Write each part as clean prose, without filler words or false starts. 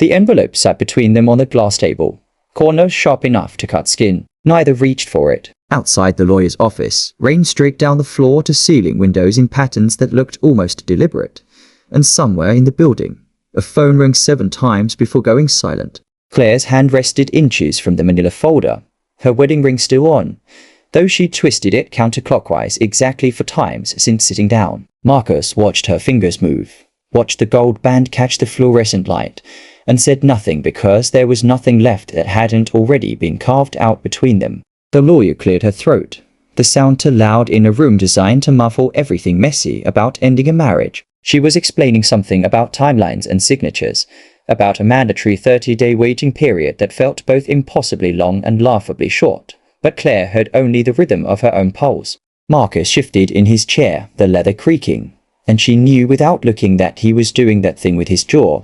The envelope sat between them on the glass table, corners sharp enough to cut skin. Neither reached for it. Outside the lawyer's office, rain streaked down the floor to ceiling windows in patterns that looked almost deliberate. And somewhere in the building, a phone rang 7 times before going silent. Claire's hand rested inches from the manila folder, her wedding ring still on, though she twisted it counterclockwise exactly 4 times since sitting down. Marcus watched her fingers move, watched the gold band catch the fluorescent light, and said nothing because there was nothing left that hadn't already been carved out between them. The lawyer cleared her throat, the sound too loud in a room designed to muffle everything messy about ending a marriage. She was explaining something about timelines and signatures, about a mandatory 30-day waiting period that felt both impossibly long and laughably short, but Claire heard only the rhythm of her own pulse. Marcus shifted in his chair, the leather creaking, and she knew without looking that he was doing that thing with his jaw,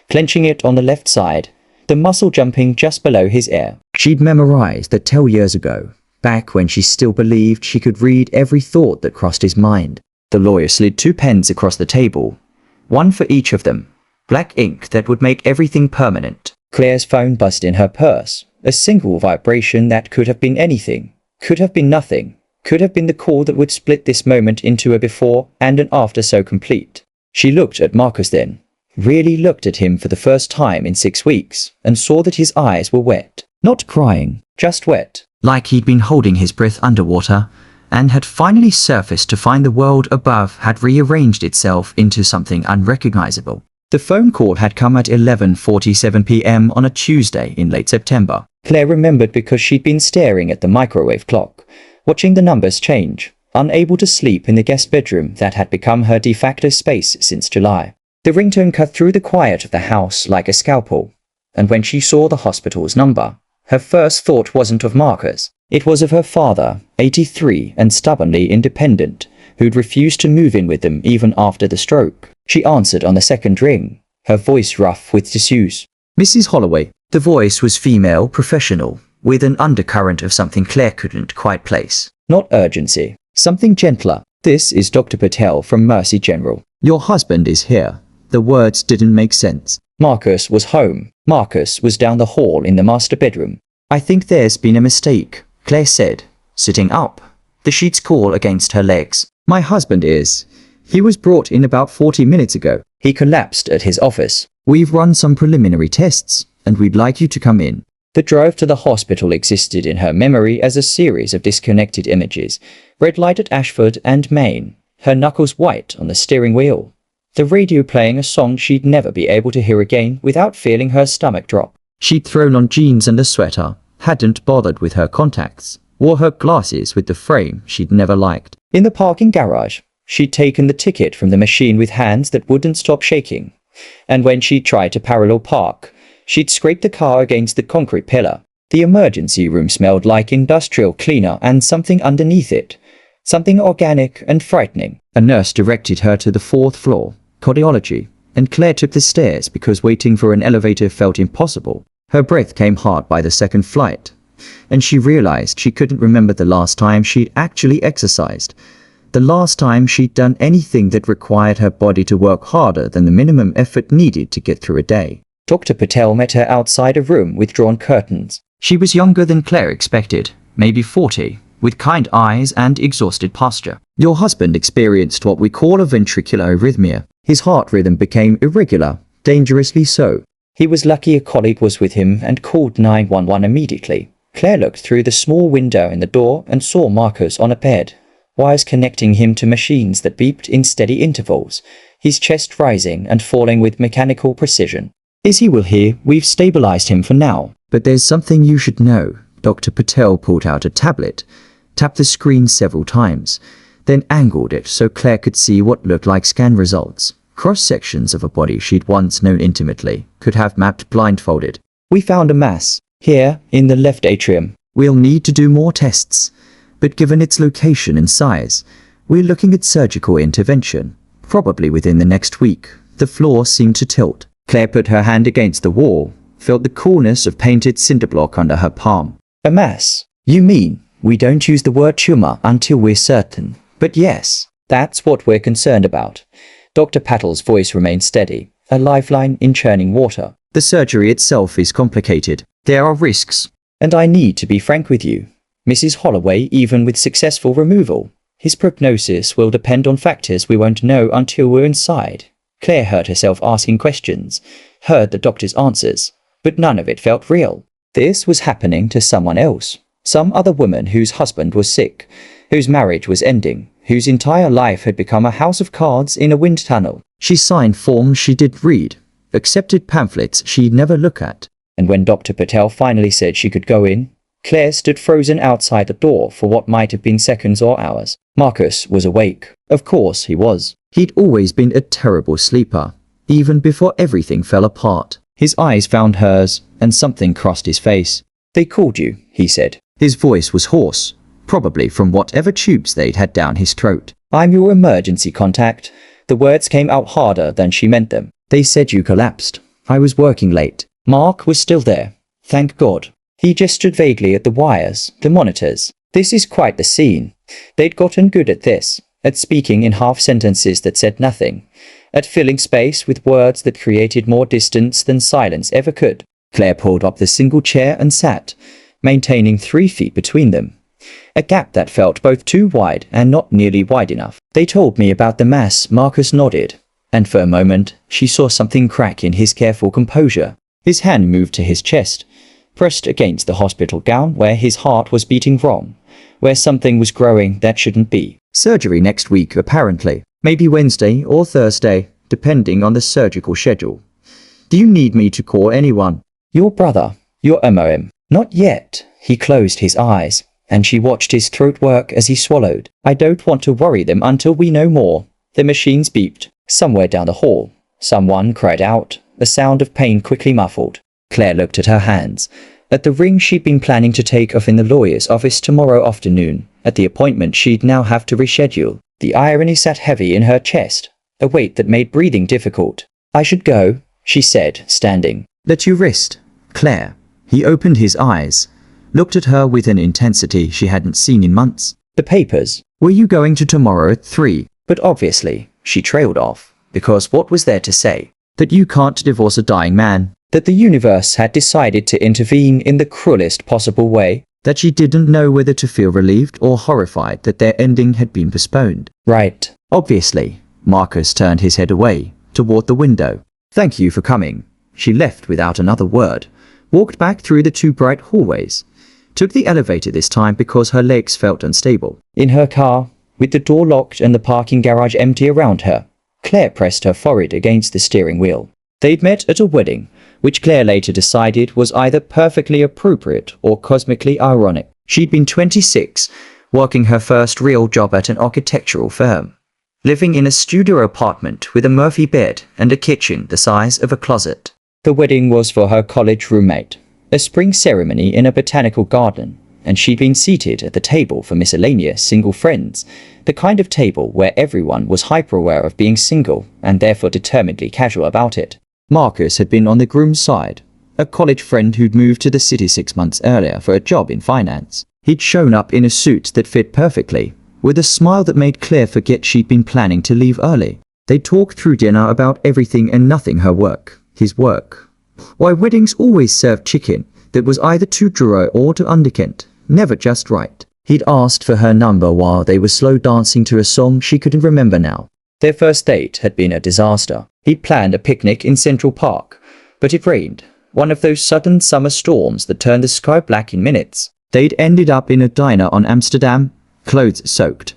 clenching it on the left side, the muscle jumping just below his ear. She'd memorized that 10 years ago, back when she still believed she could read every thought that crossed his mind. The lawyer slid 2 pens across the table, one for each of them, black ink that would make everything permanent. Claire's phone buzzed in her purse, a single vibration that could have been anything, could have been nothing, could have been the call that would split this moment into a before and an after so complete. She looked at Marcus then, really looked at him for the first time in 6 weeks, and saw that his eyes were wet. Not crying, just wet. Like he'd been holding his breath underwater, and had finally surfaced to find the world above had rearranged itself into something unrecognizable. The phone call had come at 11:47 p.m. on a Tuesday in late September. Claire remembered because she'd been staring at the microwave clock, watching the numbers change, unable to sleep in the guest bedroom that had become her de facto space since July. The ringtone cut through the quiet of the house like a scalpel, and when she saw the hospital's number, her first thought wasn't of Marcus. It was of her father, 83 and stubbornly independent, who'd refused to move in with them even after the stroke. She answered on the second ring, her voice rough with disuse. Mrs. Holloway. The voice was female, professional, with an undercurrent of something Claire couldn't quite place. Not urgency. Something gentler. This is Dr. Patel from Mercy General. Your husband is here. The words didn't make sense. Marcus was home. Marcus was down the hall in the master bedroom. I think there's been a mistake, Claire said, sitting up, the sheets cool against her legs. My husband is. He was brought in about 40 minutes ago. He collapsed at his office. We've run some preliminary tests, and we'd like you to come in. The drive to the hospital existed in her memory as a series of disconnected images. Red light at Ashford and Maine, her knuckles white on the steering wheel. The radio playing a song she'd never be able to hear again without feeling her stomach drop. She'd thrown on jeans and a sweater, hadn't bothered with her contacts, wore her glasses with the frame she'd never liked. In the parking garage, she'd taken the ticket from the machine with hands that wouldn't stop shaking. And when she tried to parallel park, she'd scraped the car against the concrete pillar. The emergency room smelled like industrial cleaner and something underneath it. Something organic and frightening. A nurse directed her to the 4th floor, cardiology, and Claire took the stairs because waiting for an elevator felt impossible. Her breath came hard by the 2nd flight, and she realized she couldn't remember the last time she'd actually exercised. The last time she'd done anything that required her body to work harder than the minimum effort needed to get through a day. Dr. Patel met her outside a room with drawn curtains. She was younger than Claire expected, maybe 40, with kind eyes and exhausted posture. Your husband experienced what we call a ventricular arrhythmia. His heart rhythm became irregular, dangerously so. He was lucky a colleague was with him and called 911 immediately. Claire looked through the small window in the door and saw Marcus on a bed, wires connecting him to machines that beeped in steady intervals, his chest rising and falling with mechanical precision. Izzy will hear, we've stabilized him for now. But there's something you should know. Dr. Patel pulled out a tablet, tapped the screen several times, then angled it so Claire could see what looked like scan results. Cross-sections of a body she'd once known intimately, could have mapped blindfolded. We found a mass, here, in the left atrium. We'll need to do more tests, but given its location and size, we're looking at surgical intervention, probably within the next week. The floor seemed to tilt. Claire put her hand against the wall, felt the coolness of painted cinder block under her palm. A mass? You mean, we don't use the word tumor until we're certain. But yes, that's what we're concerned about. Dr. Patel's voice remained steady, a lifeline in churning water. The surgery itself is complicated. There are risks. And I need to be frank with you. Mrs. Holloway, even with successful removal, his prognosis will depend on factors we won't know until we're inside. Claire heard herself asking questions, heard the doctor's answers, but none of it felt real. This was happening to someone else. Some other woman whose husband was sick, whose marriage was ending, whose entire life had become a house of cards in a wind tunnel. She signed forms she did read, accepted pamphlets she'd never look at. And when Dr. Patel finally said she could go in, Claire stood frozen outside the door for what might have been seconds or hours. Marcus was awake. Of course he was. He'd always been a terrible sleeper, even before everything fell apart. His eyes found hers, and something crossed his face. "They called you," he said. His voice was hoarse, probably from whatever tubes they'd had down his throat. "I'm your emergency contact." The words came out harder than she meant them. "They said you collapsed. I was working late." Mark was still there. Thank God. He gestured vaguely at the wires, the monitors. This is quite the scene. They'd gotten good at this, at speaking in half sentences that said nothing, at filling space with words that created more distance than silence ever could. Claire pulled up the single chair and sat, maintaining 3 feet between them. A gap that felt both too wide and not nearly wide enough. "They told me about the mass." Marcus nodded, and for a moment she saw something crack in his careful composure. His hand moved to his chest, pressed against the hospital gown where his heart was beating wrong, where something was growing that shouldn't be. "Surgery next week, apparently. Maybe Wednesday or Thursday, depending on the surgical schedule. Do you need me to call anyone?" "Your brother, your MOM." "Not yet." He closed his eyes, and she watched his throat work as he swallowed. "I don't want to worry them until we know more." The machines beeped. Somewhere down the hall, someone cried out, a sound of pain quickly muffled. Claire looked at her hands, at the ring she'd been planning to take off in the lawyer's office tomorrow afternoon, at the appointment she'd now have to reschedule. The irony sat heavy in her chest, a weight that made breathing difficult. "I should go," she said, standing. "Let you rest, Claire." He opened his eyes, looked at her with an intensity she hadn't seen in months. "The papers. Were you going to tomorrow at 3? But obviously, she trailed off, because what was there to say? That you can't divorce a dying man. That the universe had decided to intervene in the cruelest possible way. That she didn't know whether to feel relieved or horrified that their ending had been postponed. Right. Obviously. Marcus turned his head away, toward the window. "Thank you for coming." She left without another word, walked back through the 2 bright hallways, took the elevator this time because her legs felt unstable. In her car, with the door locked and the parking garage empty around her, Claire pressed her forehead against the steering wheel. They'd met at a wedding, which Claire later decided was either perfectly appropriate or cosmically ironic. She'd been 26, working her first real job at an architectural firm, living in a studio apartment with a Murphy bed and a kitchen the size of a closet. The wedding was for her college roommate, a spring ceremony in a botanical garden, and she'd been seated at the table for miscellaneous single friends, the kind of table where everyone was hyper-aware of being single and therefore determinedly casual about it. Marcus had been on the groom's side, a college friend who'd moved to the city 6 months earlier for a job in finance. He'd shown up in a suit that fit perfectly, with a smile that made Claire forget she'd been planning to leave early. They talked through dinner about everything and nothing, her work, his work. Why weddings always served chicken that was either too dry or too undecant, never just right. He'd asked for her number while they were slow dancing to a song she couldn't remember now. Their first date had been a disaster. He'd planned a picnic in Central Park, but it rained, one of those sudden summer storms that turned the sky black in minutes. They'd ended up in a diner on Amsterdam, clothes soaked,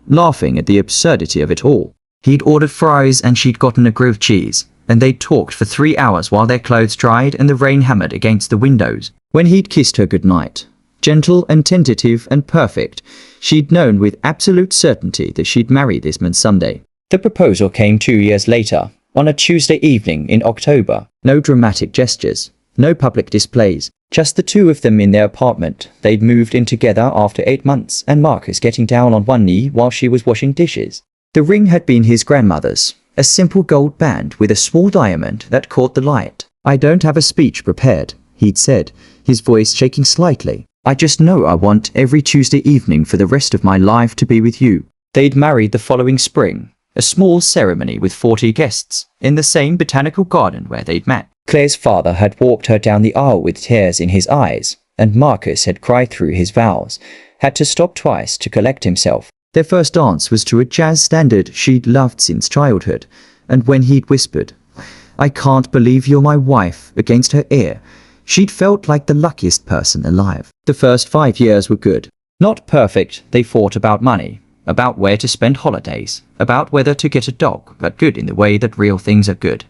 laughing at the absurdity of it all. He'd ordered fries and she'd gotten a grilled cheese, and they'd talked for 3 hours while their clothes dried and the rain hammered against the windows. When he'd kissed her goodnight, gentle and tentative and perfect, she'd known with absolute certainty that she'd marry this man someday. The proposal came 2 years later, on a Tuesday evening in October. No dramatic gestures, no public displays, just the 2 of them in their apartment. They'd moved in together after 8 months, and Marcus getting down on one knee while she was washing dishes. The ring had been his grandmother's, a simple gold band with a small diamond that caught the light. "I don't have a speech prepared," he'd said, his voice shaking slightly. "I just know I want every Tuesday evening for the rest of my life to be with you." They'd married the following spring, A small ceremony with 40 guests, in the same botanical garden where they'd met. Claire's father had walked her down the aisle with tears in his eyes, and Marcus had cried through his vows, had to stop twice to collect himself. Their first dance was to a jazz standard she'd loved since childhood, and when he'd whispered, "I can't believe you're my wife," against her ear, she'd felt like the luckiest person alive. The first 5 years were good. Not perfect, they fought about money, about where to spend holidays, about whether to get a dog, but good in the way that real things are good.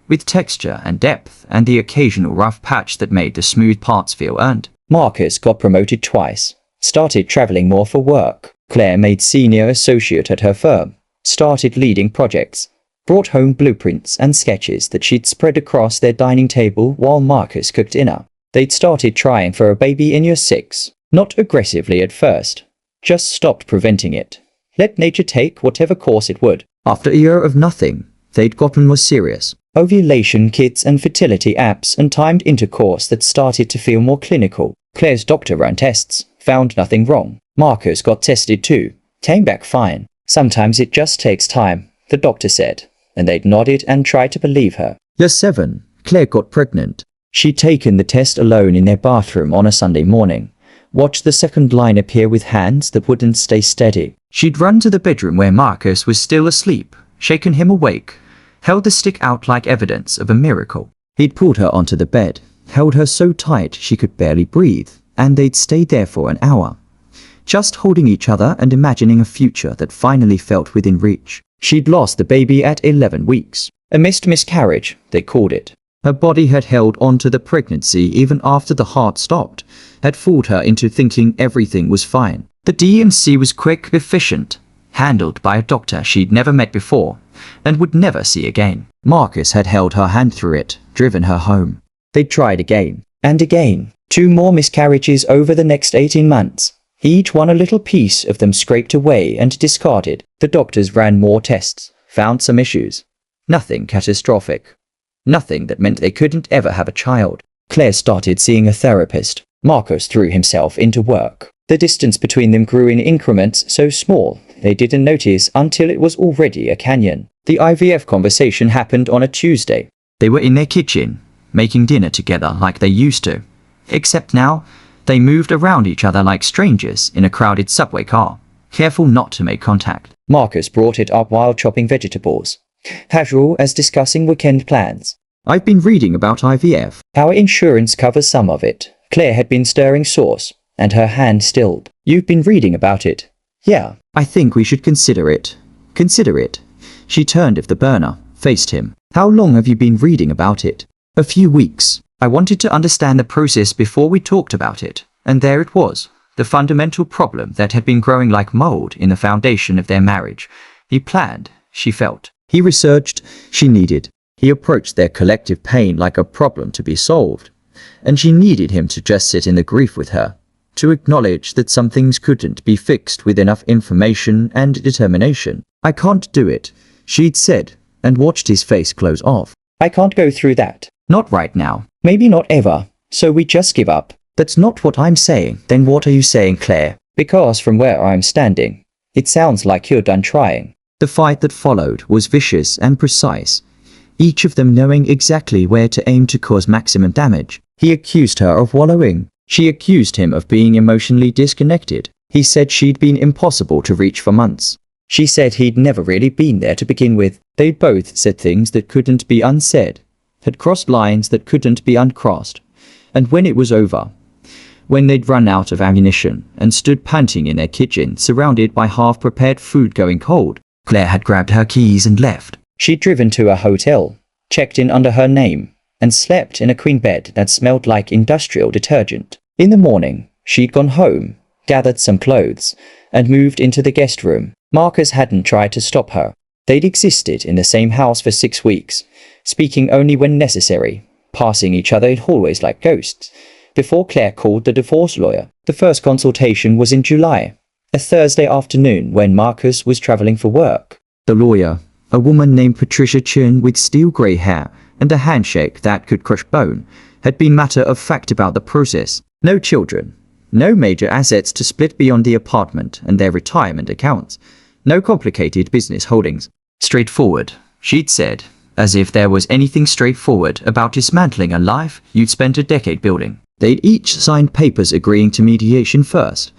With texture and depth, and the occasional rough patch that made the smooth parts feel earned. Marcus got promoted twice, started traveling more for work. Claire made senior associate at her firm, started leading projects, brought home blueprints and sketches that she'd spread across their dining table while Marcus cooked dinner. They'd started trying for a baby in year 6, not aggressively at first, just stopped preventing it. Let nature take whatever course it would. After a year of nothing, they'd gotten more serious. Ovulation kits and fertility apps and timed intercourse that started to feel more clinical. Claire's doctor ran tests, found nothing wrong. Marcus got tested too, came back fine. Sometimes it just takes time, the doctor said, and they'd nodded and tried to believe her. Year 7, Claire got pregnant. She'd taken the test alone in their bathroom on a Sunday morning, watched the second line appear with hands that wouldn't stay steady. She'd run to the bedroom where Marcus was still asleep, shaken him awake, held the stick out like evidence of a miracle. He'd pulled her onto the bed, held her so tight she could barely breathe, and they'd stayed there for an hour, just holding each other and imagining a future that finally felt within reach. She'd lost the baby at 11 weeks. A missed miscarriage, they called it. Her body had held onto the pregnancy even after the heart stopped, had fooled her into thinking everything was fine. The D&C was quick, efficient, handled by a doctor she'd never met before, and would never see again. Marcus had held her hand through it, driven her home. They'd tried again, and again. 2 more miscarriages over the next 18 months. Each one a little piece of them scraped away and discarded. The doctors ran more tests, found some issues. Nothing catastrophic. Nothing that meant they couldn't ever have a child. Claire started seeing a therapist. Marcus threw himself into work. The distance between them grew in increments so small they didn't notice until it was already a canyon. The IVF conversation happened on a Tuesday. They were in their kitchen, making dinner together like they used to. Except now, they moved around each other like strangers in a crowded subway car, careful not to make contact. Marcus brought it up while chopping vegetables, casual as discussing weekend plans. "I've been reading about IVF. Our insurance covers some of it." Claire had been stirring sauce, and her hand stilled. "You've been reading about it?" "Yeah. I think we should consider it." "Consider it?" She turned off the burner, faced him. "How long have you been reading about it?" "A few weeks. I wanted to understand the process before we talked about it, and there it was, the fundamental problem that had been growing like mold in the foundation of their marriage. He planned, she felt. He researched, she needed. He approached their collective pain like a problem to be solved, and she needed him to just sit in the grief with her, to acknowledge that some things couldn't be fixed with enough information and determination. "I can't do it," she'd said, and watched his face close off. "I can't go through that. Not right now. Maybe not ever. So we just give up." "That's not what I'm saying." "Then what are you saying, Claire?" "Because from where I'm standing, it sounds like you're done trying." The fight that followed was vicious and precise, each of them knowing exactly where to aim to cause maximum damage. He accused her of wallowing. She accused him of being emotionally disconnected. He said she'd been impossible to reach for months. She said he'd never really been there to begin with. They'd both said things that couldn't be unsaid, had crossed lines that couldn't be uncrossed. And when it was over, when they'd run out of ammunition and stood panting in their kitchen, surrounded by half-prepared food going cold, Claire had grabbed her keys and left. She'd driven to a hotel, checked in under her name, and slept in a queen bed that smelled like industrial detergent. In the morning, she'd gone home, gathered some clothes, and moved into the guest room. Marcus hadn't tried to stop her. They'd existed in the same house for 6 weeks, speaking only when necessary, passing each other in hallways like ghosts, before Claire called the divorce lawyer. The first consultation was in July, a Thursday afternoon when Marcus was traveling for work. The lawyer, a woman named Patricia Chun with steel grey hair and a handshake that could crush bone, had been matter of fact about the process. No children, no major assets to split beyond the apartment and their retirement accounts, No complicated business holdings. Straightforward, she'd said, as if there was anything straightforward about dismantling a life you'd spent a decade building. They'd each signed papers agreeing to mediation first,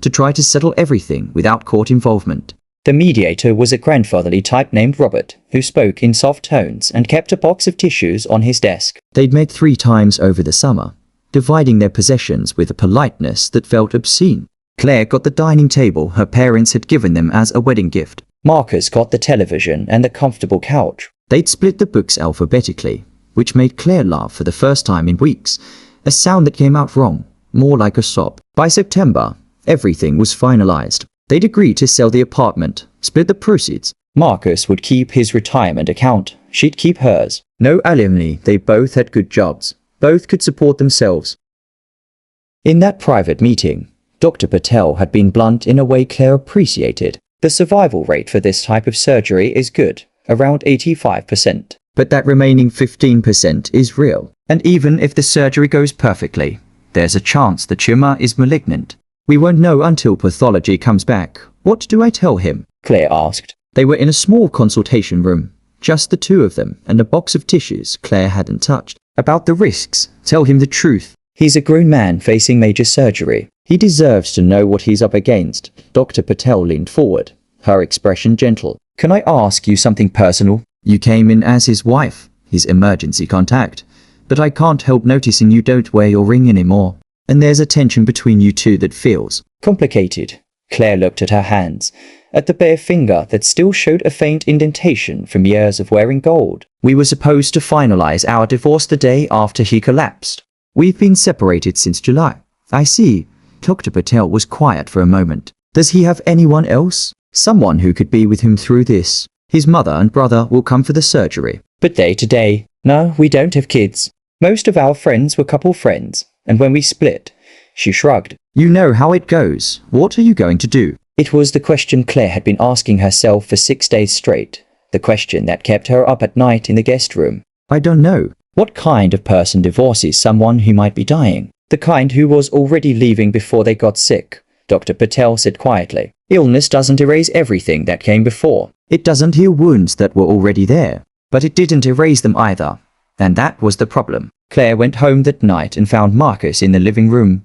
to try to settle everything without court involvement. The mediator was a grandfatherly type named Robert, who spoke in soft tones and kept a box of tissues on his desk. They'd met 3 times over the summer, dividing their possessions with a politeness that felt obscene. Claire got the dining table her parents had given them as a wedding gift. Marcus got the television and the comfortable couch. They'd split the books alphabetically, which made Claire laugh for the first time in weeks, a sound that came out wrong, more like a sob. By September, everything was finalized. They'd agreed to sell the apartment, split the proceeds. Marcus would keep his retirement account. She'd keep hers. No alimony. They both had good jobs. Both could support themselves. In that private meeting, Dr. Patel had been blunt in a way Claire appreciated. The survival rate for this type of surgery is good, around 85%. But that remaining 15% is real. And even if the surgery goes perfectly, there's a chance the tumor is malignant. We won't know until pathology comes back. What do I tell him? Claire asked. They were in a small consultation room, just the 2 of them and a box of tissues Claire hadn't touched. About the risks, tell him the truth. He's a grown man facing major surgery. He deserves to know what he's up against. Dr. Patel leaned forward, her expression gentle. Can I ask you something personal? You came in as his wife, his emergency contact. But I can't help noticing you don't wear your ring anymore. And there's a tension between you two that feels complicated. Claire looked at her hands, at the bare finger that still showed a faint indentation from years of wearing gold. We were supposed to finalize our divorce the day after he collapsed. We've been separated since July. I see. Dr. Patel was quiet for a moment. Does he have anyone else? Someone who could be with him through this? His mother and brother will come for the surgery. But day to day. No, we don't have kids. Most of our friends were couple friends. And when we split, she shrugged. You know how it goes. What are you going to do? It was the question Claire had been asking herself for 6 days straight. The question that kept her up at night in the guest room. I don't know. What kind of person divorces someone who might be dying? The kind who was already leaving before they got sick, Dr. Patel said quietly. Illness doesn't erase everything that came before. It doesn't heal wounds that were already there. But it didn't erase them either. And that was the problem. Claire went home that night and found Marcus in the living room,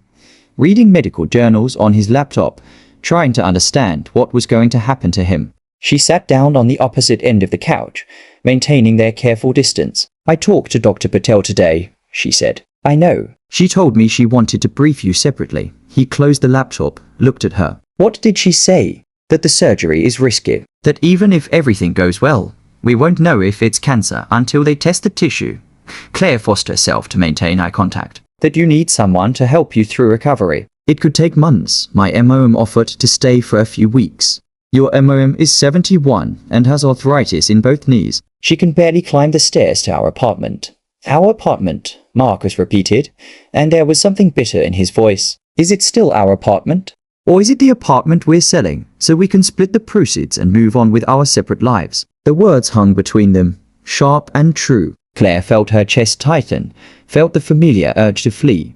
reading medical journals on his laptop, trying to understand what was going to happen to him. She sat down on the opposite end of the couch, maintaining their careful distance. I talked to Dr. Patel today, she said. I know. She told me she wanted to brief you separately. He closed the laptop, looked at her. What did she say? That the surgery is risky. That even if everything goes well, we won't know if it's cancer until they test the tissue. Claire forced herself to maintain eye contact. That you need someone to help you through recovery. It could take months. My MOM offered to stay for a few weeks. Your MOM is 71 and has arthritis in both knees. She can barely climb the stairs to our apartment. Our apartment, Marcus repeated, and there was something bitter in his voice. Is it still our apartment? Or is it the apartment we're selling, so we can split the proceeds and move on with our separate lives? The words hung between them, sharp and true. Claire felt her chest tighten, felt the familiar urge to flee,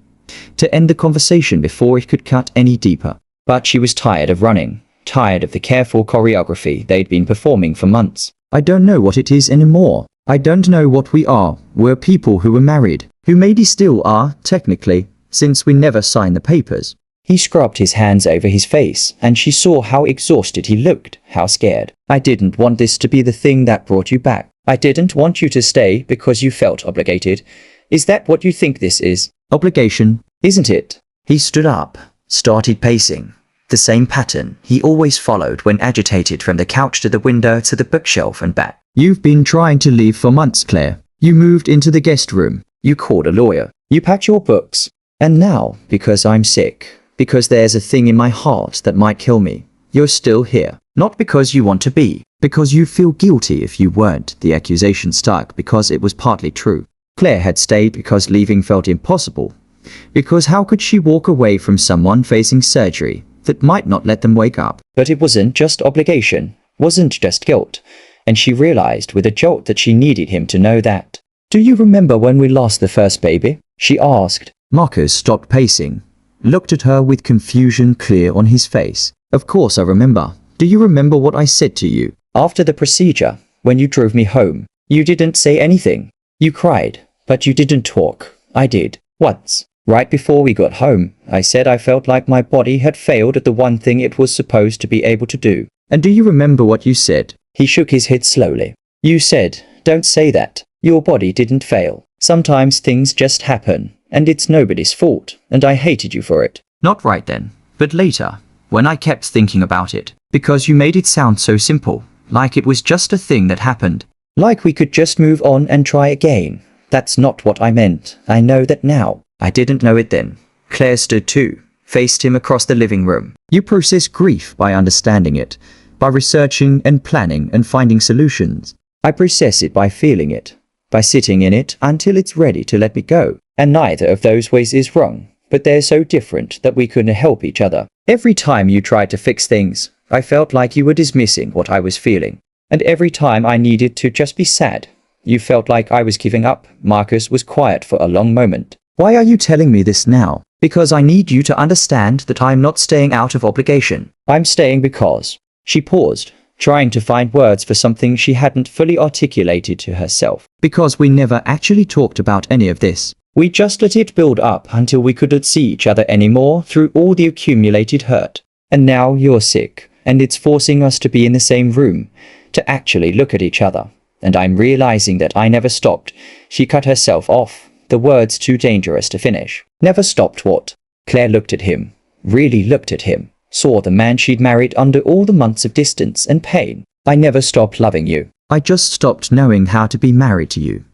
to end the conversation before it could cut any deeper. But she was tired of running, tired of the careful choreography they'd been performing for months. I don't know what it is anymore. I don't know what we are. We're people who were married, who maybe still are, technically, since we never signed the papers. He scrubbed his hands over his face, and she saw how exhausted he looked, how scared. I didn't want this to be the thing that brought you back. I didn't want you to stay because you felt obligated. Is that what you think this is? Obligation, isn't it? He stood up, started pacing. The same pattern he always followed when agitated, from the couch to the window to the bookshelf and back. You've been trying to leave for months, Claire. You moved into the guest room. You called a lawyer. You packed your books. And now, because I'm sick, because there's a thing in my heart that might kill me, you're still here. Not because you want to be, because you feel guilty if you weren't. The accusation stuck because it was partly true. Claire had stayed because leaving felt impossible. Because how could she walk away from someone facing surgery that might not let them wake up? But it wasn't just obligation, wasn't just guilt. And she realized with a jolt that she needed him to know that. Do you remember when we lost the first baby? She asked. Marcus stopped pacing, looked at her with confusion clear on his face. Of course I remember. Do you remember what I said to you? After the procedure, when you drove me home, you didn't say anything. You cried, but you didn't talk. I did. Once. Right before we got home, I said I felt like my body had failed at the one thing it was supposed to be able to do. And do you remember what you said? He shook his head slowly. You said, don't say that. Your body didn't fail. Sometimes things just happen, and it's nobody's fault, and I hated you for it. Not right then, but later, when I kept thinking about it, because you made it sound so simple, like it was just a thing that happened. Like we could just move on and try again. That's not what I meant. I know that now. I didn't know it then. Claire stood too, faced him across the living room. You process grief by understanding it, by researching and planning and finding solutions. I process it by feeling it, by sitting in it until it's ready to let me go. And neither of those ways is wrong, but they're so different that we couldn't help each other. Every time you tried to fix things, I felt like you were dismissing what I was feeling. And every time I needed to just be sad, you felt like I was giving up. Marcus was quiet for a long moment. Why are you telling me this now? Because I need you to understand that I'm not staying out of obligation. I'm staying because... She paused, trying to find words for something she hadn't fully articulated to herself. Because we never actually talked about any of this. We just let it build up until we couldn't see each other anymore through all the accumulated hurt. And now you're sick, and it's forcing us to be in the same room, to actually look at each other. And I'm realizing that I never stopped. She cut herself off. The words too dangerous to finish. Never stopped what? Claire looked at him. Really looked at him. Saw the man she'd married under all the months of distance and pain. I never stopped loving you. I just stopped knowing how to be married to you.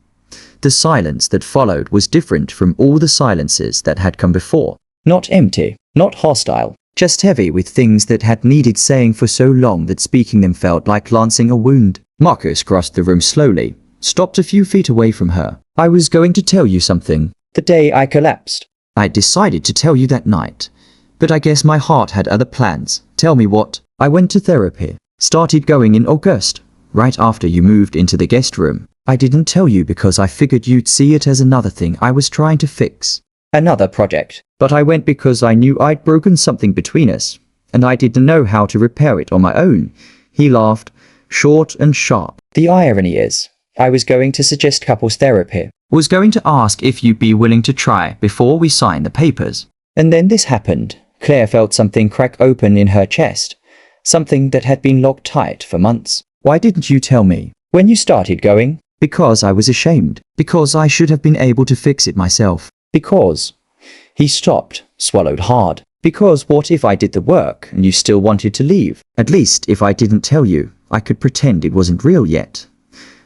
The silence that followed was different from all the silences that had come before. Not empty, not hostile, just heavy with things that had needed saying for so long that speaking them felt like lancing a wound. Marcus crossed the room slowly, stopped a few feet away from her. I was going to tell you something. The day I collapsed. I decided to tell you that night. But I guess my heart had other plans. Tell me what? I went to therapy. Started going in August, right after you moved into the guest room. I didn't tell you because I figured you'd see it as another thing I was trying to fix. Another project. But I went because I knew I'd broken something between us, and I didn't know how to repair it on my own. He laughed, short and sharp. The irony is, I was going to suggest couples therapy. Was going to ask if you'd be willing to try before we sign the papers. And then this happened. Claire felt something crack open in her chest. Something that had been locked tight for months. Why didn't you tell me? When you started going? Because I was ashamed. Because I should have been able to fix it myself. Because... He stopped, swallowed hard. Because what if I did the work and you still wanted to leave? At least if I didn't tell you, I could pretend it wasn't real yet.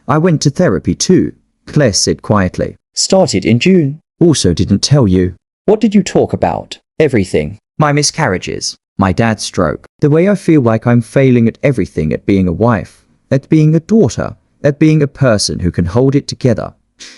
I went to therapy too, Claire said quietly. Started in June. Also didn't tell you. What did you talk about? Everything. My miscarriages. My dad's stroke. The way I feel like I'm failing at everything, at being a wife, at being a daughter, at being a person who can hold it together.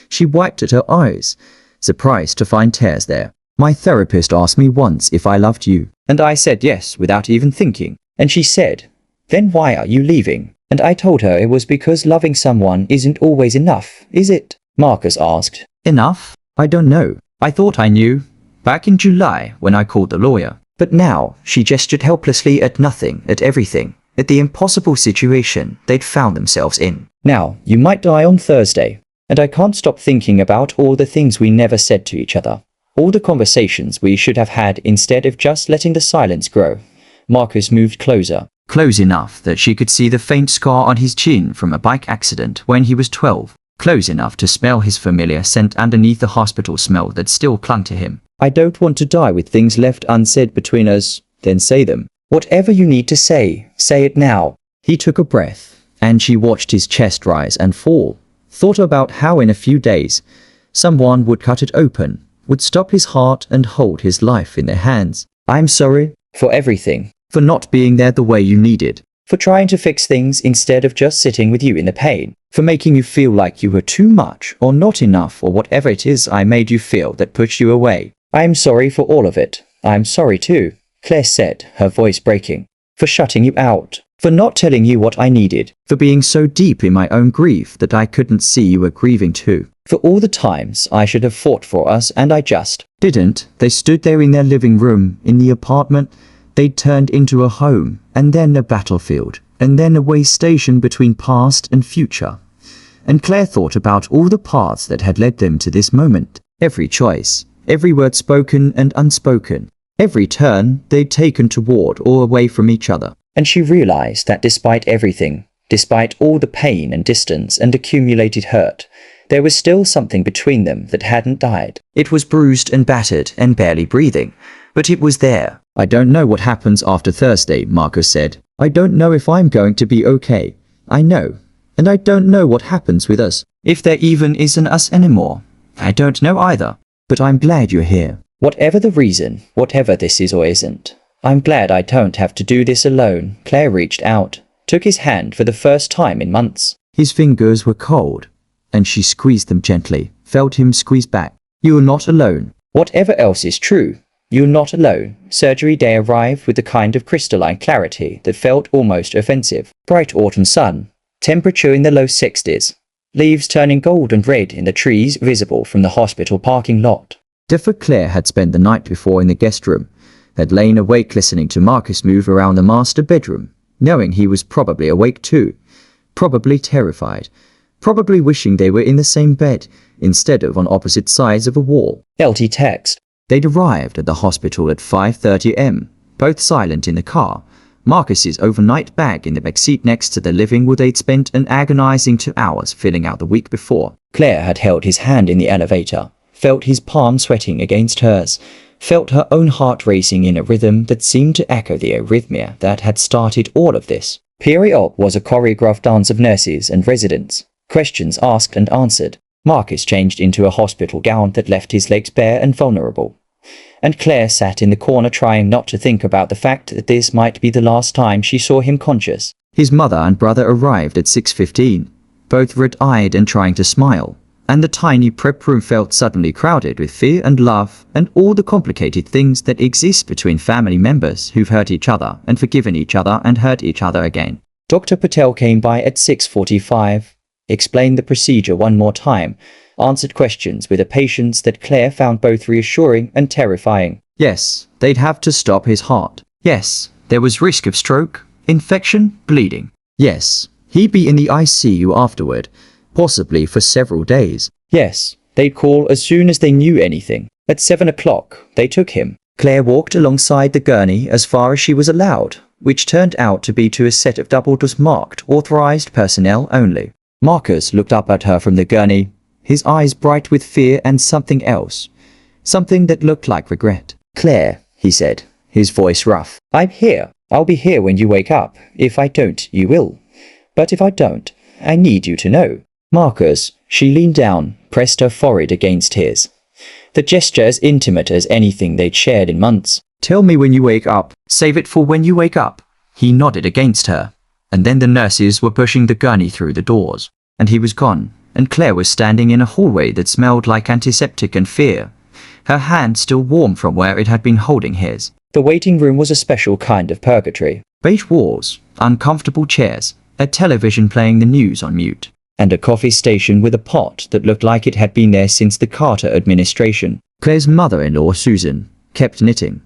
She wiped at her eyes, surprised to find tears there. My therapist asked me once if I loved you, and I said yes without even thinking. And she said, then why are you leaving? And I told her it was because loving someone isn't always enough, is it? Marcus asked. Enough? I don't know. I thought I knew. Back in July, when I called the lawyer. But now, she gestured helplessly at nothing, at everything, at the impossible situation they'd found themselves in. Now, you might die on Thursday, and I can't stop thinking about all the things we never said to each other. All the conversations we should have had instead of just letting the silence grow. Marcus moved closer. Close enough that she could see the faint scar on his chin from a bike accident when he was 12. Close enough to smell his familiar scent underneath the hospital smell that still clung to him. I don't want to die with things left unsaid between us. Then say them. Whatever you need to say it now. He took a breath, and she watched his chest rise and fall. Thought about how in a few days, someone would cut it open, would stop his heart and hold his life in their hands. I'm sorry for everything. For not being there the way you needed. For trying to fix things instead of just sitting with you in the pain. For making you feel like you were too much or not enough or whatever it is I made you feel that pushed you away. I am sorry for all of it. I'm sorry too, Claire said, her voice breaking. For shutting you out. For not telling you what I needed. For being so deep in my own grief that I couldn't see you were grieving too. For all the times I should have fought for us and I just didn't. They stood there in their living room, in the apartment, They'd turned into a home, and then a battlefield, and then a way station between past and future. And Claire thought about all the paths that had led them to this moment. Every choice, every word spoken and unspoken, every turn they'd taken toward or away from each other. And she realized that despite everything, despite all the pain and distance and accumulated hurt, there was still something between them that hadn't died. It was bruised and battered and barely breathing, but it was there. "I don't know what happens after Thursday," Marcus said. "I don't know if I'm going to be okay. I know. And I don't know what happens with us. If there even isn't us anymore. I don't know either. But I'm glad you're here. Whatever the reason, whatever this is or isn't, I'm glad I don't have to do this alone." Claire reached out, took his hand for the first time in months. His fingers were cold, and she squeezed them gently, felt him squeeze back. "You're not alone. Whatever else is true, you're not alone." Surgery day arrived with the kind of crystalline clarity that felt almost offensive. Bright autumn sun, temperature in the low 60s, leaves turning gold and red in the trees visible from the hospital parking lot. Differ Claire had spent the night before in the guest room, had lain awake listening to Marcus move around the master bedroom, knowing he was probably awake too, probably terrified, probably wishing they were in the same bed instead of on opposite sides of a wall. LT text. They'd arrived at the hospital at 5:30 am, both silent in the car, Marcus's overnight bag in the backseat next to the living room they'd spent an agonizing 2 hours filling out the week before. Claire had held his hand in the elevator, felt his palm sweating against hers, felt her own heart racing in a rhythm that seemed to echo the arrhythmia that had started all of this. Peri-op was a choreographed dance of nurses and residents, questions asked and answered. Marcus changed into a hospital gown that left his legs bare and vulnerable. And Claire sat in the corner trying not to think about the fact that this might be the last time she saw him conscious. His mother and brother arrived at 6:15, both red-eyed and trying to smile, and the tiny prep room felt suddenly crowded with fear and love and all the complicated things that exist between family members who've hurt each other and forgiven each other and hurt each other again. Dr. Patel came by at 6:45, explained the procedure one more time, answered questions with a patience that Claire found both reassuring and terrifying. Yes, they'd have to stop his heart. Yes, there was risk of stroke, infection, bleeding. Yes, he'd be in the ICU afterward, possibly for several days. Yes, they'd call as soon as they knew anything. At 7 o'clock, they took him. Claire walked alongside the gurney as far as she was allowed, which turned out to be to a set of double-doors marked authorized personnel only. Marcus looked up at her from the gurney, his eyes bright with fear and something else. Something that looked like regret. "Claire," he said, his voice rough. "I'm here. I'll be here when you wake up. If I don't, you will. But if I don't, I need you to know." "Marcus," she leaned down, pressed her forehead against his. The gesture as intimate as anything they'd shared in months. "Tell me when you wake up. Save it for when you wake up." He nodded against her, and then the nurses were pushing the gurney through the doors, and he was gone. And Claire was standing in a hallway that smelled like antiseptic and fear, her hand still warm from where it had been holding his. The waiting room was a special kind of purgatory. Beige walls, uncomfortable chairs, a television playing the news on mute, and a coffee station with a pot that looked like it had been there since the Carter administration. Claire's mother-in-law, Susan, kept knitting,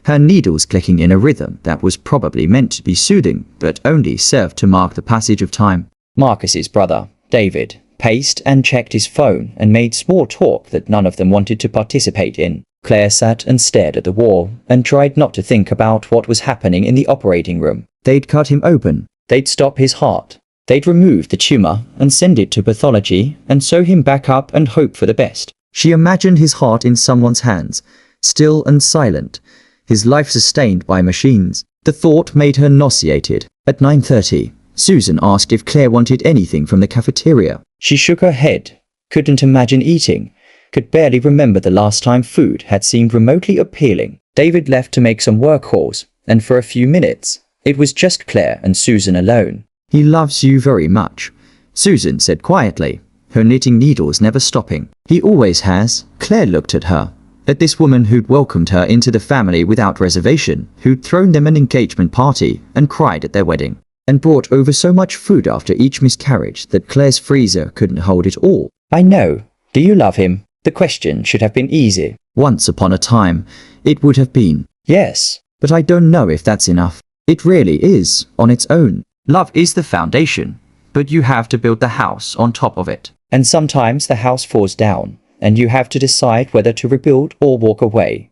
her needles clicking in a rhythm that was probably meant to be soothing, but only served to mark the passage of time. Marcus's brother, David, paced and checked his phone and made small talk that none of them wanted to participate in. Claire sat and stared at the wall and tried not to think about what was happening in the operating room. They'd cut him open. They'd stop his heart. They'd remove the tumor and send it to pathology and sew him back up and hope for the best. She imagined his heart in someone's hands, still and silent, his life sustained by machines. The thought made her nauseated. At 9:30, Susan asked if Claire wanted anything from the cafeteria. She shook her head, couldn't imagine eating, could barely remember the last time food had seemed remotely appealing. David left to make some work calls, and for a few minutes, it was just Claire and Susan alone. "He loves you very much," Susan said quietly, her knitting needles never stopping. "He always has." Claire looked at her, at this woman who'd welcomed her into the family without reservation, who'd thrown them an engagement party and cried at their wedding, and brought over so much food after each miscarriage that Claire's freezer couldn't hold it all. "I know. Do you love him?" The question should have been easy. Once upon a time, it would have been. Yes, but I don't know if that's enough. It really is, on its own. Love is the foundation, but you have to build the house on top of it. And sometimes the house falls down, and you have to decide whether to rebuild or walk away.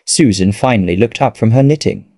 Susan finally looked up from her knitting,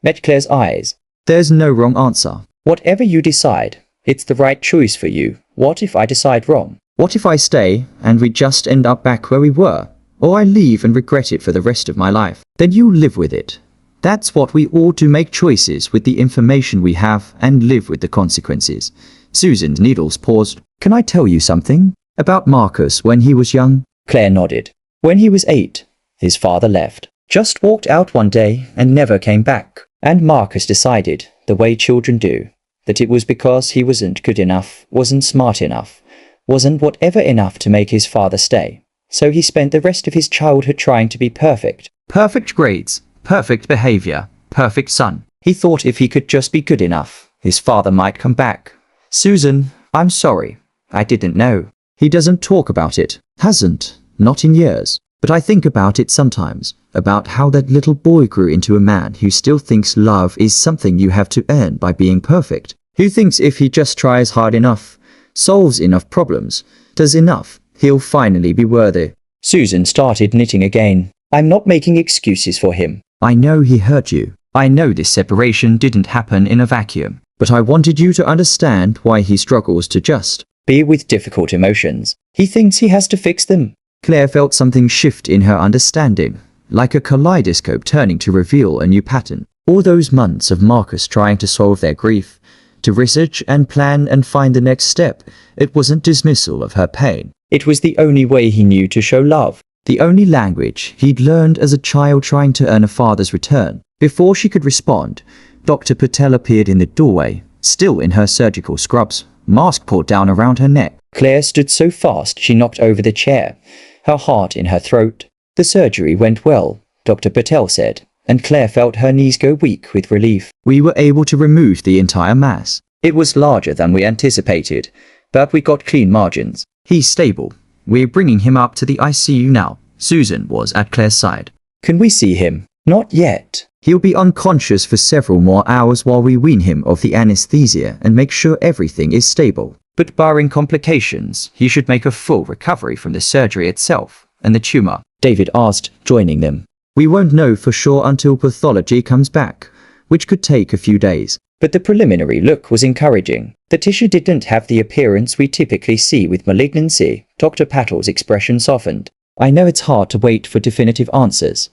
met Claire's eyes. There's no wrong answer. Whatever you decide, it's the right choice for you. What if I decide wrong? What if I stay and we just end up back where we were? Or I leave and regret it for the rest of my life? Then you live with it. That's what we ought to make choices with the information we have and live with the consequences. Susan's needles paused. Can I tell you something? About Marcus when he was young? Claire nodded. When he was 8, his father left. Just walked out one day and never came back. And Marcus decided, the way children do, that it was because he wasn't good enough, wasn't smart enough, wasn't whatever enough to make his father stay. So he spent the rest of his childhood trying to be perfect. Perfect grades, perfect behavior, perfect son. He thought if he could just be good enough, his father might come back. Susan, I'm sorry. I didn't know. He doesn't talk about it. Hasn't. Not in years. But I think about it sometimes, about how that little boy grew into a man who still thinks love is something you have to earn by being perfect. Who thinks if he just tries hard enough, solves enough problems, does enough, he'll finally be worthy. Susan started knitting again. I'm not making excuses for him. I know he hurt you. I know this separation didn't happen in a vacuum. But I wanted you to understand why he struggles to just be with difficult emotions. He thinks he has to fix them. Claire felt something shift in her understanding, like a kaleidoscope turning to reveal a new pattern. All those months of Marcus trying to solve their grief, to research and plan and find the next step, it wasn't dismissal of her pain. It was the only way he knew to show love, the only language he'd learned as a child trying to earn a father's return. Before she could respond, Dr. Patel appeared in the doorway, still in her surgical scrubs, mask pulled down around her neck. Claire stood so fast she knocked over the chair, her heart in her throat. The surgery went well, Dr. Patel said, and Claire felt her knees go weak with relief. We were able to remove the entire mass. It was larger than we anticipated, but we got clean margins. He's stable. We're bringing him up to the ICU now. Susan was at Claire's side. Can we see him? Not yet. He'll be unconscious for several more hours while we wean him of the anesthesia and make sure everything is stable. But barring complications, he should make a full recovery from the surgery itself and the tumor. David asked, joining them. We won't know for sure until pathology comes back, which could take a few days. But the preliminary look was encouraging. The tissue didn't have the appearance we typically see with malignancy. Dr. Patel's expression softened. I know it's hard to wait for definitive answers,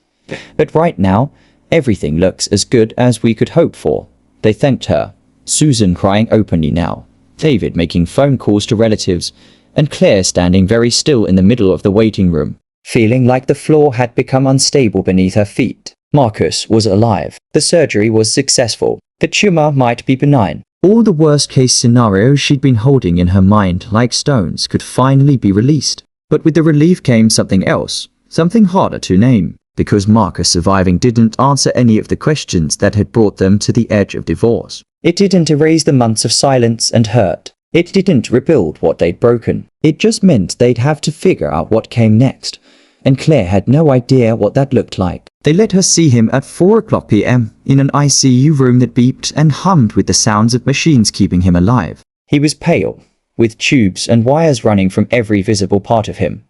but right now, everything looks as good as we could hope for. They thanked her. Susan crying openly now. David making phone calls to relatives, and Claire standing very still in the middle of the waiting room, feeling like the floor had become unstable beneath her feet. Marcus was alive. The surgery was successful. The tumor might be benign. All the worst-case scenarios she'd been holding in her mind like stones could finally be released. But with the relief came something else, something harder to name, because Marcus surviving didn't answer any of the questions that had brought them to the edge of divorce. It didn't erase the months of silence and hurt. It didn't rebuild what they'd broken. It just meant they'd have to figure out what came next. And Claire had no idea what that looked like. They let her see him at 4:00 p.m. in an ICU room that beeped and hummed with the sounds of machines keeping him alive. He was pale, with tubes and wires running from every visible part of him,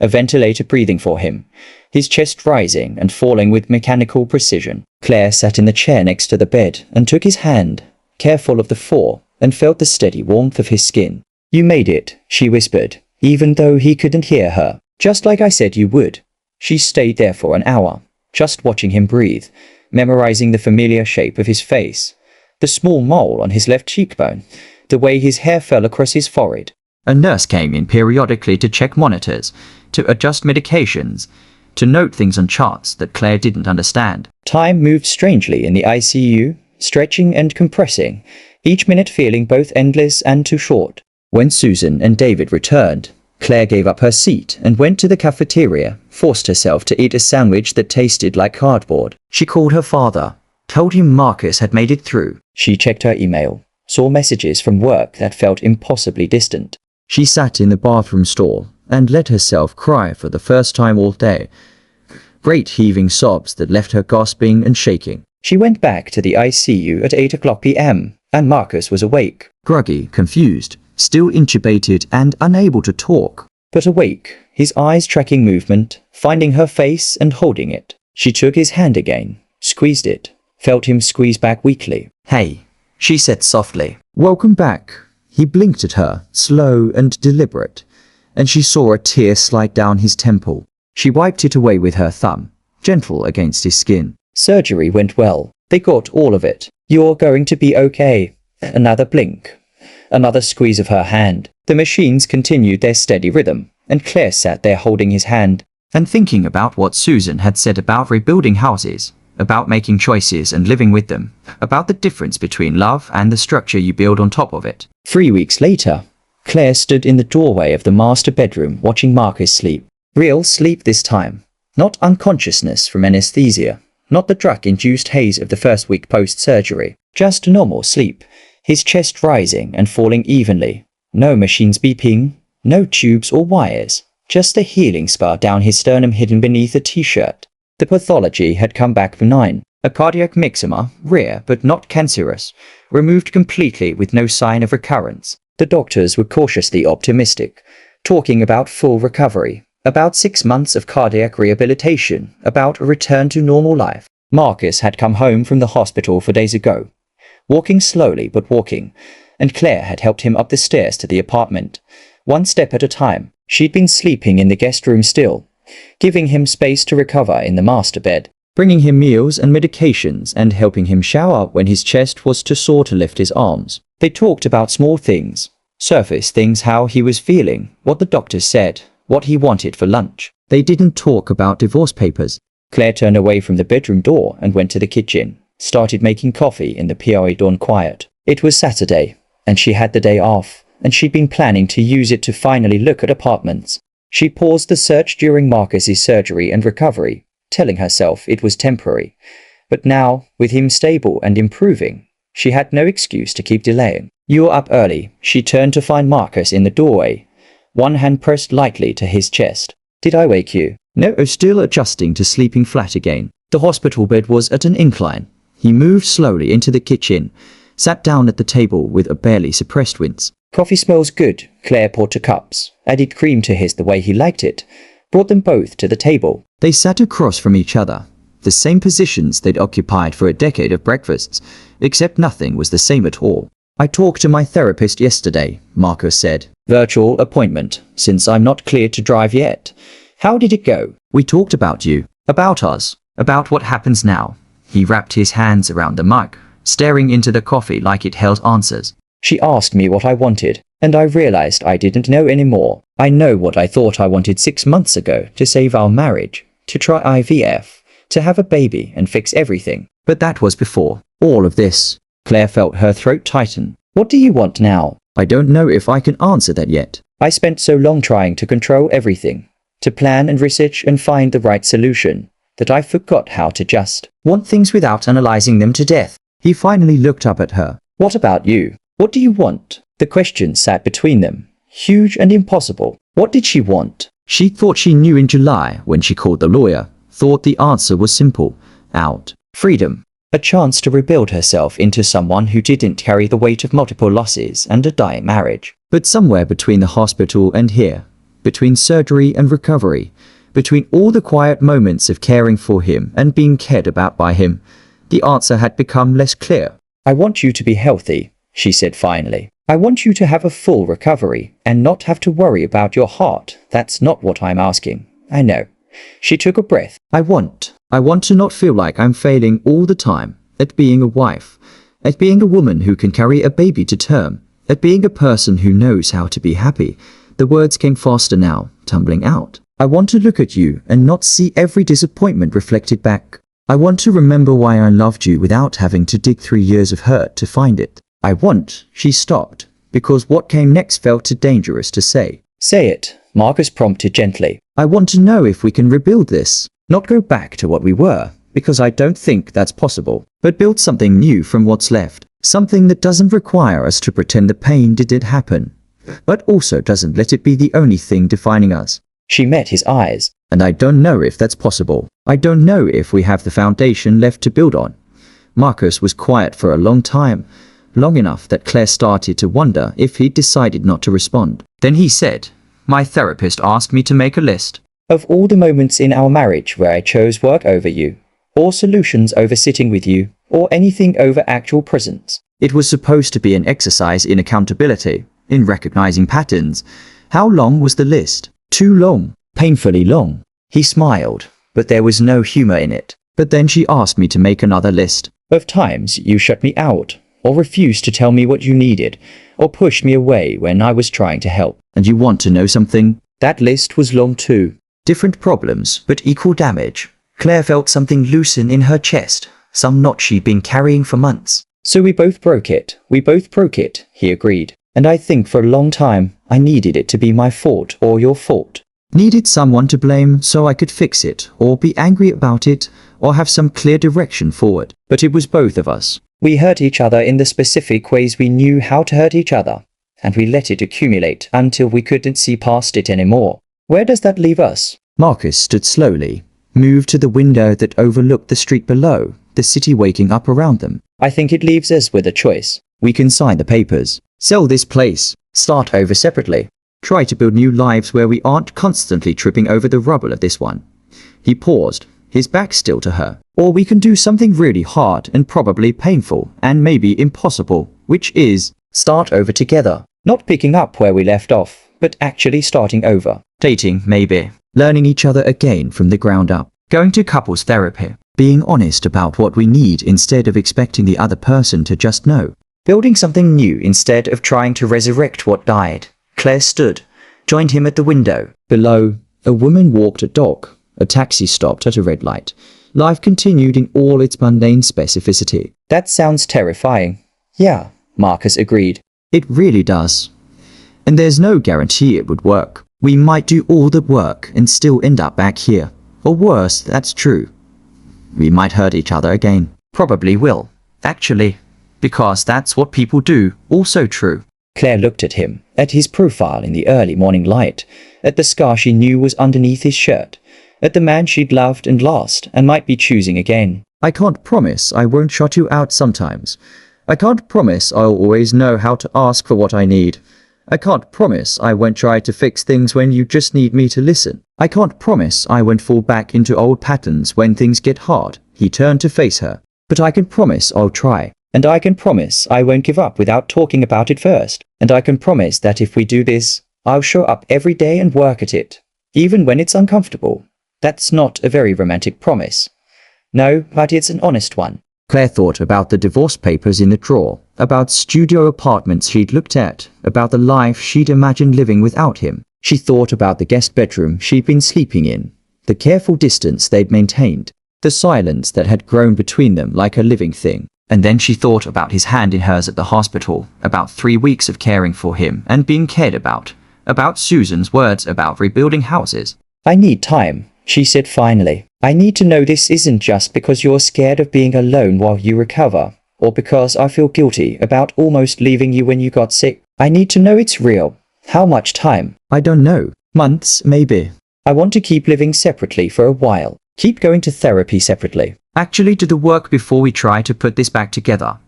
a ventilator breathing for him, his chest rising and falling with mechanical precision. Claire sat in the chair next to the bed and took his hand, careful of the fall, and felt the steady warmth of his skin. You made it, she whispered, even though he couldn't hear her. Just like I said you would. She stayed there for an hour, just watching him breathe, memorizing the familiar shape of his face, the small mole on his left cheekbone, the way his hair fell across his forehead. A nurse came in periodically to check monitors, to adjust medications, to note things on charts that Claire didn't understand. Time moved strangely in the ICU, stretching and compressing, each minute feeling both endless and too short. When Susan and David returned, Claire gave up her seat and went to the cafeteria, forced herself to eat a sandwich that tasted like cardboard. She called her father, told him Marcus had made it through. She checked her email, saw messages from work that felt impossibly distant. She sat in the bathroom stall and let herself cry for the first time all day. Great heaving sobs that left her gasping and shaking. She went back to the ICU at 8 p.m, and Marcus was awake. Groggy, confused, still intubated and unable to talk. But awake, his eyes tracking movement, finding her face and holding it. She took his hand again, squeezed it, felt him squeeze back weakly. "Hey," she said softly. "Welcome back." He blinked at her, slow and deliberate, and she saw a tear slide down his temple. She wiped it away with her thumb, gentle against his skin. "Surgery went well. They got all of it. You're going to be okay." Another blink. Another squeeze of her hand. The machines continued their steady rhythm, and Claire sat there holding his hand and thinking about what Susan had said about rebuilding houses, about making choices and living with them, about the difference between love and the structure you build on top of it. 3 weeks later, Claire stood in the doorway of the master bedroom watching Marcus sleep. Real sleep this time. Not unconsciousness from anesthesia. Not the drug-induced haze of the first week post-surgery. Just normal sleep. His chest rising and falling evenly. No machines beeping. No tubes or wires. Just a healing scar down his sternum hidden beneath a t-shirt. The pathology had come back benign. A cardiac myxoma, rare but not cancerous. Removed completely with no sign of recurrence. The doctors were cautiously optimistic. Talking about full recovery. About 6 months of cardiac rehabilitation, about a return to normal life. Marcus had come home from the hospital 4 days ago, walking slowly but walking, and Claire had helped him up the stairs to the apartment, 1 step at a time. She'd been sleeping in the guest room still, giving him space to recover in the master bed, bringing him meals and medications and helping him shower when his chest was too sore to lift his arms. They talked about small things, surface things, how he was feeling, what the doctors said, what he wanted for lunch. They didn't talk about divorce papers. Claire turned away from the bedroom door and went to the kitchen, started making coffee in the PRA dawn quiet. It was Saturday, and she had the day off, and she'd been planning to use it to finally look at apartments. She paused the search during Marcus's surgery and recovery, telling herself it was temporary. But now, with him stable and improving, she had no excuse to keep delaying. "You're up early." She turned to find Marcus in the doorway, one hand pressed lightly to his chest. "Did I wake you?" "No," still adjusting to sleeping flat again. The hospital bed was at an incline. He moved slowly into the kitchen, sat down at the table with a barely suppressed wince. "Coffee smells good." Claire poured 2 cups, added cream to his the way he liked it, brought them both to the table. They sat across from each other, the same positions they'd occupied for a decade of breakfasts, except nothing was the same at all. "I talked to my therapist yesterday," Marcus said. "Virtual appointment, since I'm not cleared to drive yet." "How did it go?" "We talked about you, about us, about what happens now." He wrapped his hands around the mic, staring into the coffee like it held answers. "She asked me what I wanted, and I realized I didn't know anymore. I know what I thought I wanted 6 months ago, to save our marriage, to try IVF, to have a baby and fix everything. But that was before all of this." Claire felt her throat tighten. "What do you want now?" "I don't know if I can answer that yet." "I spent so long trying to control everything, to plan and research and find the right solution, that I forgot how to just want things without analyzing them to death." He finally looked up at her. "What about you? What do you want?" The question sat between them, huge and impossible. What did she want? She thought she knew in July when she called the lawyer, thought the answer was simple. Out. Freedom. A chance to rebuild herself into someone who didn't carry the weight of multiple losses and a dying marriage. But somewhere between the hospital and here, between surgery and recovery, between all the quiet moments of caring for him and being cared about by him, the answer had become less clear. "I want you to be healthy," she said finally. "I want you to have a full recovery and not have to worry about your heart. That's not what I'm asking. I know." She took a breath. I want to not feel like I'm failing all the time, at being a wife, at being a woman who can carry a baby to term, at being a person who knows how to be happy." The words came faster now, tumbling out. "I want to look at you and not see every disappointment reflected back. I want to remember why I loved you without having to dig 3 years of hurt to find it. I want," she stopped, because what came next felt too dangerous to say. "Say it," Marcus prompted gently. "I want to know if we can rebuild this. Not go back to what we were, because I don't think that's possible. But build something new from what's left. Something that doesn't require us to pretend the pain didn't happen, but also doesn't let it be the only thing defining us." She met his eyes. "And I don't know if that's possible. I don't know if we have the foundation left to build on. Marcus was quiet for a long time, long enough that Claire started to wonder if he'd decided not to respond. Then he said, "My therapist asked me to make a list Of all the moments in our marriage where I chose work over you, or solutions over sitting with you, or anything over actual presence." It was supposed to be an exercise in accountability, in recognizing patterns. How long was the list? Too long. Painfully long. He smiled, but there was no humor in it. But then she asked me to make another list. Of times you shut me out, or refused to tell me what you needed, or pushed me away when I was trying to help. And you want to know something? That list was long too. Different problems, but equal damage. Claire felt something loosen in her chest, some knot she'd been carrying for months. So we both broke it, he agreed. And I think for a long time, I needed it to be my fault or your fault. Needed someone to blame so I could fix it, or be angry about it, or have some clear direction forward. But it was both of us. We hurt each other in the specific ways we knew how to hurt each other, and we let it accumulate until we couldn't see past it anymore. Where does that leave us? Marcus stood slowly, moved to the window that overlooked the street below, the city waking up around them. I think it leaves us with a choice. We can sign the papers, sell this place, start over separately. Try to build new lives where we aren't constantly tripping over the rubble of this one. He paused, his back still to her. Or we can do something really hard and probably painful and maybe impossible, which is start over together. Not picking up where we left off, but actually starting over. Dating, maybe. Learning each other again from the ground up. Going to couples therapy. Being honest about what we need instead of expecting the other person to just know. Building something new instead of trying to resurrect what died. Claire stood, joined him at the window. Below, a woman walked a dog. A taxi stopped at a red light. Life continued in all its mundane specificity. That sounds terrifying. Yeah, Marcus agreed. It really does. And there's no guarantee it would work. We might do all the work and still end up back here. Or worse, that's true. We might hurt each other again. Probably will. Actually, because that's what people do. Also true. Claire looked at him, at his profile in the early morning light, at the scar she knew was underneath his shirt, at the man she'd loved and lost and might be choosing again. I can't promise I won't shut you out sometimes. I can't promise I'll always know how to ask for what I need. I can't promise I won't try to fix things when you just need me to listen. I can't promise I won't fall back into old patterns when things get hard. He turned to face her. But I can promise I'll try. And I can promise I won't give up without talking about it first. And I can promise that if we do this, I'll show up every day and work at it, even when it's uncomfortable. That's not a very romantic promise. No, but it's an honest one. Claire thought about the divorce papers in the drawer, about studio apartments she'd looked at, about the life she'd imagined living without him. She thought about the guest bedroom she'd been sleeping in, the careful distance they'd maintained, the silence that had grown between them like a living thing. And then she thought about his hand in hers at the hospital, about 3 weeks of caring for him and being cared about Susan's words about rebuilding houses. I need time, she said finally. I need to know this isn't just because you're scared of being alone while you recover, or because I feel guilty about almost leaving you when you got sick. I need to know it's real. How much time? I don't know. Months, maybe. I want to keep living separately for a while. Keep going to therapy separately. Actually do the work before we try to put this back together.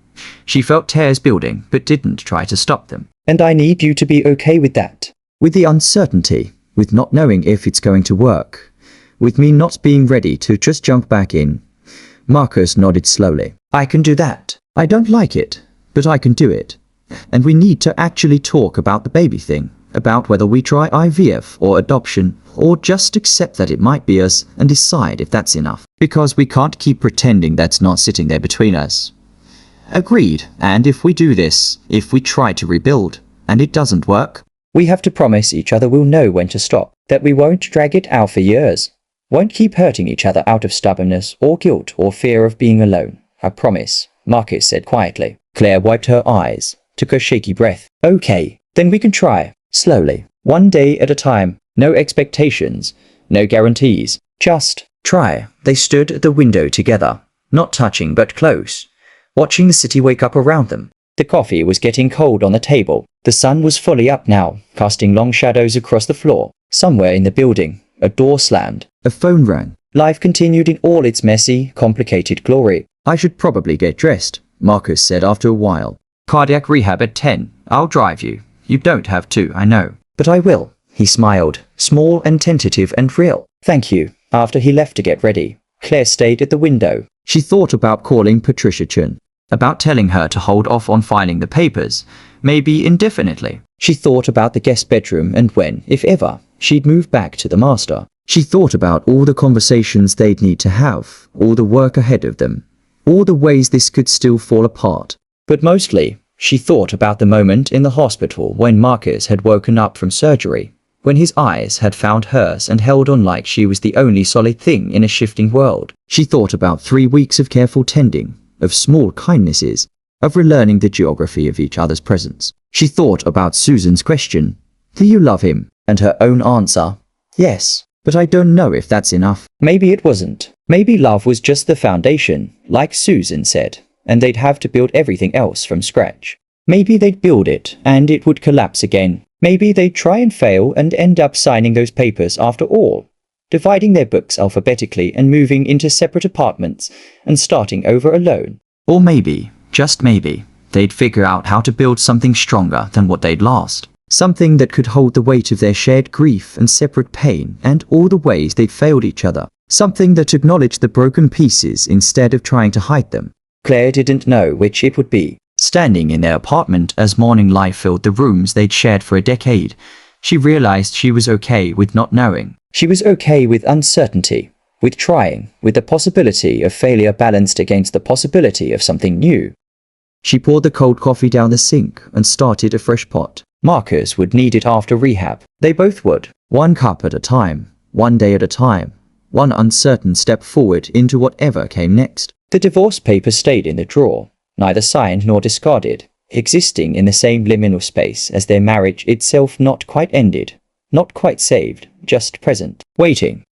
She felt tears building, but didn't try to stop them. And I need you to be okay with that. With the uncertainty, with not knowing if it's going to work, with me not being ready to just jump back in. Marcus nodded slowly. I can do that. I don't like it, but I can do it. And we need to actually talk about the baby thing, about whether we try IVF or adoption, or just accept that it might be us and decide if that's enough. Because we can't keep pretending that's not sitting there between us. Agreed. And if we do this, if we try to rebuild, and it doesn't work, we have to promise each other we'll know when to stop, that we won't drag it out for years. Won't keep hurting each other out of stubbornness or guilt or fear of being alone. I promise, Marcus said quietly. Claire wiped her eyes, took a shaky breath. Okay, then we can try. Slowly. One day at a time. No expectations. No guarantees. Just try. They stood at the window together, not touching but close, watching the city wake up around them. The coffee was getting cold on the table. The sun was fully up now, casting long shadows across the floor. Somewhere in the building, a door slammed. A phone rang. Life continued in all its messy, complicated glory. I should probably get dressed, Marcus said after a while. Cardiac rehab at 10. I'll drive you. You don't have to, I know. But I will. He smiled, small and tentative and real. Thank you. After he left to get ready, Claire stayed at the window. She thought about calling Patricia Chun. About telling her to hold off on filing the papers, maybe indefinitely. She thought about the guest bedroom and when, if ever, she'd move back to the master. She thought about all the conversations they'd need to have, all the work ahead of them, all the ways this could still fall apart. But mostly, she thought about the moment in the hospital when Marcus had woken up from surgery, when his eyes had found hers and held on like she was the only solid thing in a shifting world. She thought about 3 weeks of careful tending, of small kindnesses, of relearning the geography of each other's presence. She thought about Susan's question, "Do you love him?" And her own answer, yes. But I don't know if that's enough. Maybe it wasn't. Maybe love was just the foundation, like Susan said, and they'd have to build everything else from scratch. Maybe they'd build it, and it would collapse again. Maybe they'd try and fail and end up signing those papers after all, dividing their books alphabetically and moving into separate apartments and starting over alone. Or maybe, just maybe, they'd figure out how to build something stronger than what they'd lost. Something that could hold the weight of their shared grief and separate pain and all the ways they'd failed each other. Something that acknowledged the broken pieces instead of trying to hide them. Claire didn't know which it would be. Standing in their apartment as morning light filled the rooms they'd shared for a decade, she realized she was okay with not knowing. She was okay with uncertainty, with trying, with the possibility of failure balanced against the possibility of something new. She poured the cold coffee down the sink and started a fresh pot. Marcus would need it after rehab. They both would. 1 cup at a time, 1 day at a time, one uncertain step forward into whatever came next. The divorce papers stayed in the drawer, neither signed nor discarded, existing in the same liminal space as their marriage itself, not quite ended, not quite saved, just present, waiting.